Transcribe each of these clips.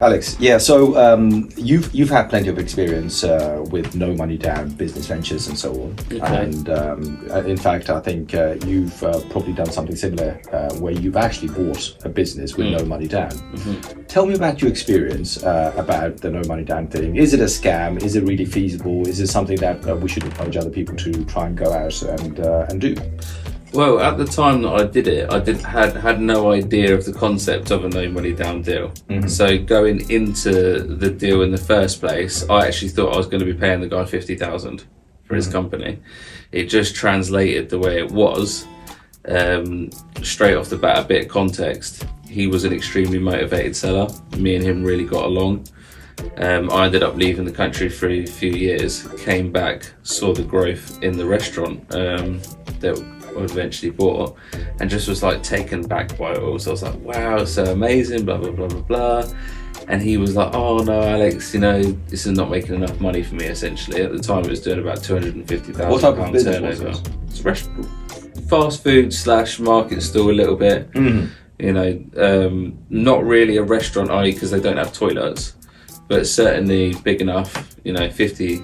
Alex, yeah. So you've had plenty of experience with no money down business ventures and so on. Okay. And in fact, I think you've probably done something similar where you've actually bought a business with no money down. Tell me about your experience about the no money down thing. Is it a scam? Is it really feasible? Is it something that we should encourage other people to try and go out and do? Well, at the time that I did it, had no idea of the concept of a no money down deal. So going into the deal in the first place, I actually thought I was going to be paying the guy 50,000 for his company. It just translated the way it was. Straight off the bat, a bit of context. He was an extremely motivated seller. Me and him really got along. I ended up leaving the country for a few years, came back, saw the growth in the restaurant that I eventually bought, and just was like taken back by it all. So I was like, wow, it's so amazing, blah blah blah blah blah. And he was like, oh no, Alex, this is not making enough money for me. Essentially, at the time, it was doing about £250,000. What type of business turnover. was it? It's a restaurant, fast food / market stall a little bit. Not really a restaurant, because they don't have toilets, but certainly big enough. 50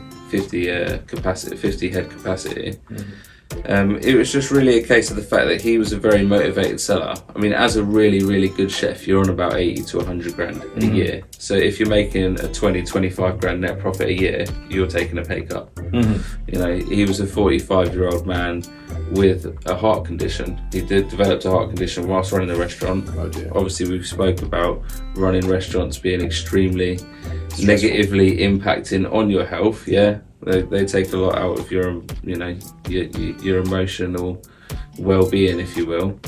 head capacity. It was just really a case of the fact that he was a very motivated seller. I mean, as a really, really good chef, you're on about 80 to 100 grand a year. So if you're making a 25 grand net profit a year, you're taking a pay cut. He was a 45-year-old man with a heart condition. He developed a heart condition whilst running the restaurant. Oh dear. Obviously, we've spoke about running restaurants being extremely negatively impacting on your health. Yeah. They take a lot out of your emotional well-being, if you will.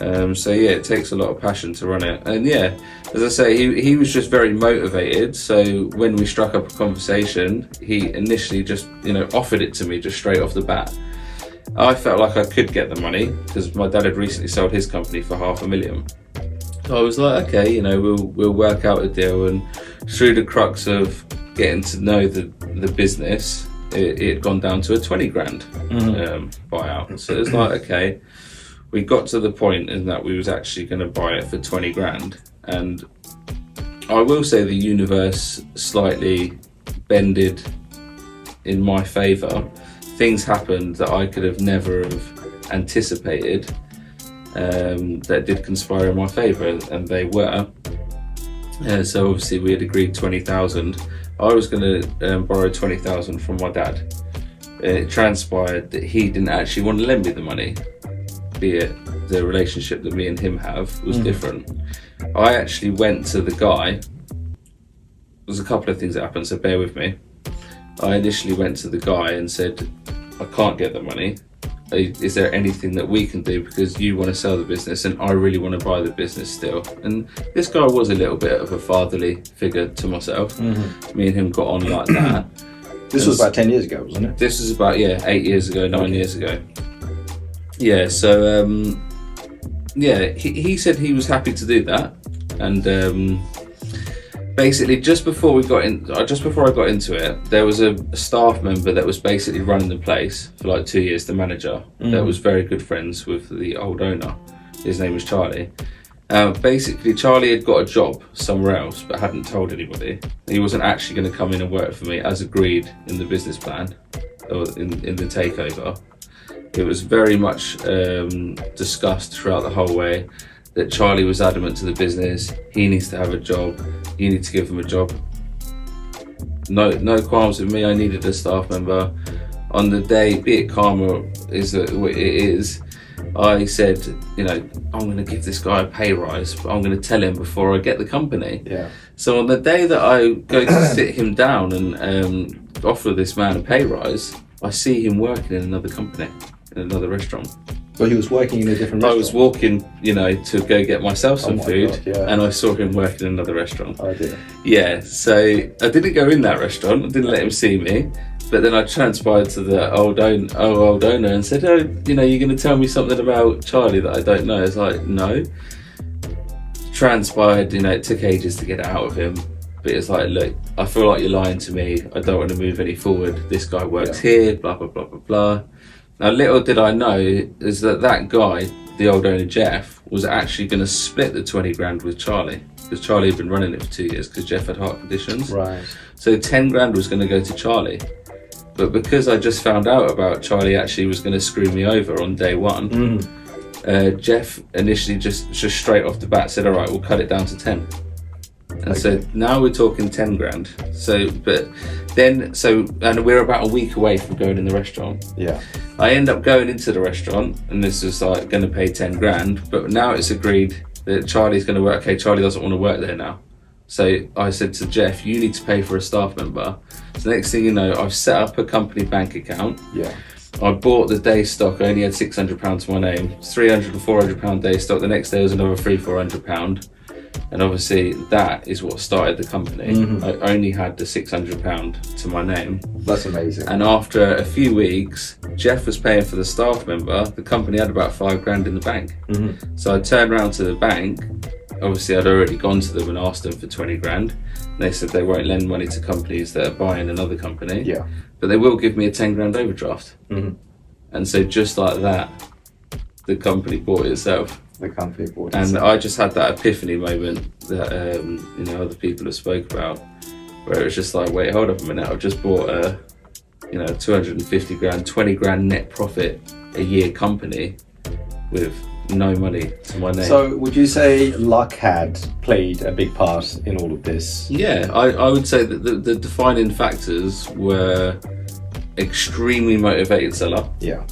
It takes a lot of passion to run it. And yeah, as I say, he was just very motivated. So when we struck up a conversation, he initially just offered it to me just straight off the bat. I felt like I could get the money because my dad had recently sold his company for $500,000. So I was like, okay, we'll work out a deal. And through the crux of getting to know the business, it had gone down to a 20 grand buyout. So it's like, okay, we got to the point in that we was actually going to buy it for 20 grand. And I will say the universe slightly bended in my favour. Things happened that I could have never have anticipated that did conspire in my favour, and they were. So obviously we had agreed 20,000. I was going to borrow 20,000 from my dad. It transpired that he didn't actually want to lend me the money, be it the relationship that me and him have was different. I actually went to the guy. There's a couple of things that happened, so bear with me. I initially went to the guy and said, I can't get the money. Is there anything that we can do, because you want to sell the business and I really want to buy the business still? And this guy was a little bit of a fatherly figure to myself. Me and him got on like that. This was about 10 years ago, wasn't it? This was about 8 years ago, 9 years ago. Yeah, so he said he was happy to do that. And basically, just before I got into it, there was a staff member that was basically running the place for like 2 years, the manager, that was very good friends with the old owner. His name was Charlie. Basically, Charlie had got a job somewhere else, but hadn't told anybody. He wasn't actually going to come in and work for me as agreed in the business plan, or in the takeover. It was very much discussed throughout the whole way that Charlie was adamant to the business. He needs to have a job. You need to give him a job. No qualms with me. I needed a staff member. On the day, be it karma is what it is, I said, I'm going to give this guy a pay rise, but I'm going to tell him before I get the company. Yeah. So on the day that I go to sit him down and offer this man a pay rise, I see him working in another company, in another restaurant. Well, he was working in a different restaurant. I was walking, to go get myself some food, God, yeah. and I saw him working in another restaurant. Oh dear. Yeah, so I didn't go in that restaurant. I didn't let him see me. But then I transpired to the old owner and said, you're going to tell me something about Charlie that I don't know. It's like, no. Transpired, it took ages to get it out of him. But it's like, look, I feel like you're lying to me. I don't want to move any forward. This guy works here, blah, blah, blah, blah, blah. Now, little did I know is that guy, the old owner Jeff, was actually going to split the 20 grand with Charlie. because Charlie had been running it for 2 years because Jeff had heart conditions. Right. So 10 grand was going to go to Charlie. But because I just found out about Charlie actually was going to screw me over on day one, Jeff initially just straight off the bat said, all right, we'll cut it down to 10. And so now we're talking 10 grand. So, but then, and we're about a week away from going in the restaurant. Yeah. I end up going into the restaurant and this is like going to pay 10 grand, but now it's agreed that Charlie's going to work. Okay, Charlie doesn't want to work there now. So I said to Jeff, you need to pay for a staff member. So next thing you know, I've set up a company bank account. Yeah. I bought the day stock. I only had £600 to my name. £300 and £400 day stock. The next day was another £300-400. And obviously that is what started the company. I only had the £600 to my name. That's amazing. And after a few weeks, Jeff was paying for the staff member. The company had about 5 grand in the bank. So I turned around to the bank. Obviously I'd already gone to them and asked them for 20 grand. And they said they won't lend money to companies that are buying another company. Yeah. But they will give me a 10 grand overdraft. And so just like that, the company bought itself. The company bought And itself. I just had that epiphany moment that other people have spoke about, where it was just like, wait, hold up a minute, I've just bought a 250 grand, 20 grand net profit a year company with no money to my name. So would you say luck had played a big part in all of this? Yeah, I would say that the defining factors were extremely motivated seller, Yeah.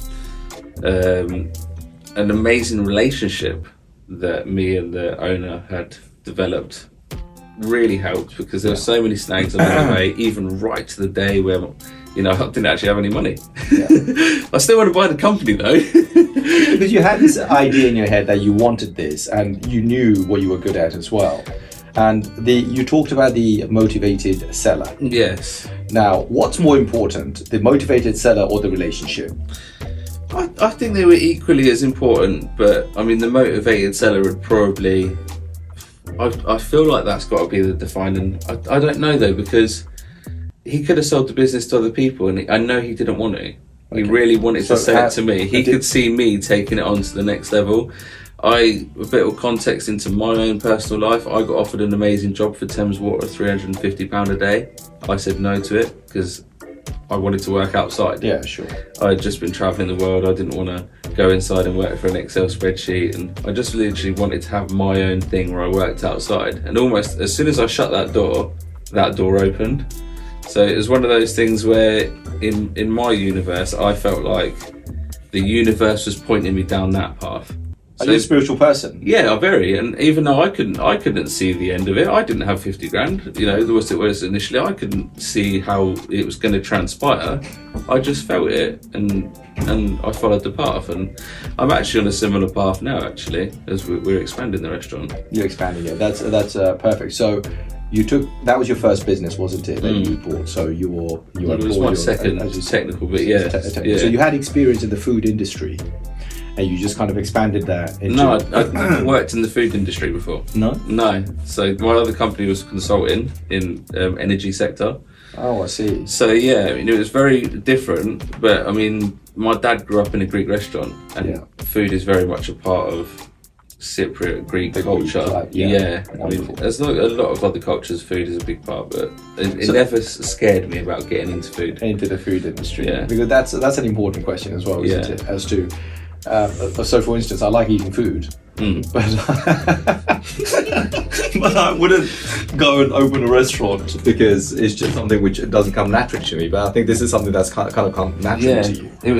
an amazing relationship that me and the owner had developed really helped, because there were so many snags along the way, even right to the day where I didn't actually have any money. I still want to buy the company though. Because you had this idea in your head that you wanted this and you knew what you were good at as well. And you talked about the motivated seller. Yes. Now, what's more important, the motivated seller or the relationship? I think they were equally as important, but I mean the motivated seller would probably, I feel like that's got to be the defining. I don't know though, because he could have sold the business to other people and I know he didn't want to. He really wanted to sell it to me. He could see me taking it on to the next level. A bit of context into my own personal life, I got offered an amazing job for Thames Water, £350 a day. I said no to it because I wanted to work outside. Yeah, sure. I had just been travelling the world. I didn't want to go inside and work for an Excel spreadsheet, and I just literally wanted to have my own thing where I worked outside. And almost as soon as I shut that door opened. So it was one of those things where in my universe, I felt like the universe was pointing me down that path. Are you a spiritual person? Yeah, very. And even though I couldn't see the end of it, I didn't have 50 grand. There was initially, I couldn't see how it was going to transpire. I just felt it, and I followed the path. And I'm actually on a similar path now, actually, as we're expanding the restaurant. You're expanding it. That's perfect. So that was your first business, wasn't it? That you bought. So you were. It was my second technical, but yeah. So you had experience in the food industry. And you just kind of expanded that into... No, I worked in the food industry before. No? No. So my other company was consulting in energy sector. Oh, I see. So yeah, it was very different. But I mean, my dad grew up in a Greek restaurant, and food is very much a part of Cypriot Greek culture. I mean, there's a lot of other cultures. Food is a big part, but it never scared me about getting into food. Into the food industry. Yeah. Because that's an important question as well, isn't it? As to... so for instance, I like eating food, but I wouldn't go and open a restaurant because it's just something which doesn't come naturally to me. But I think this is something that's kind of come naturally to you.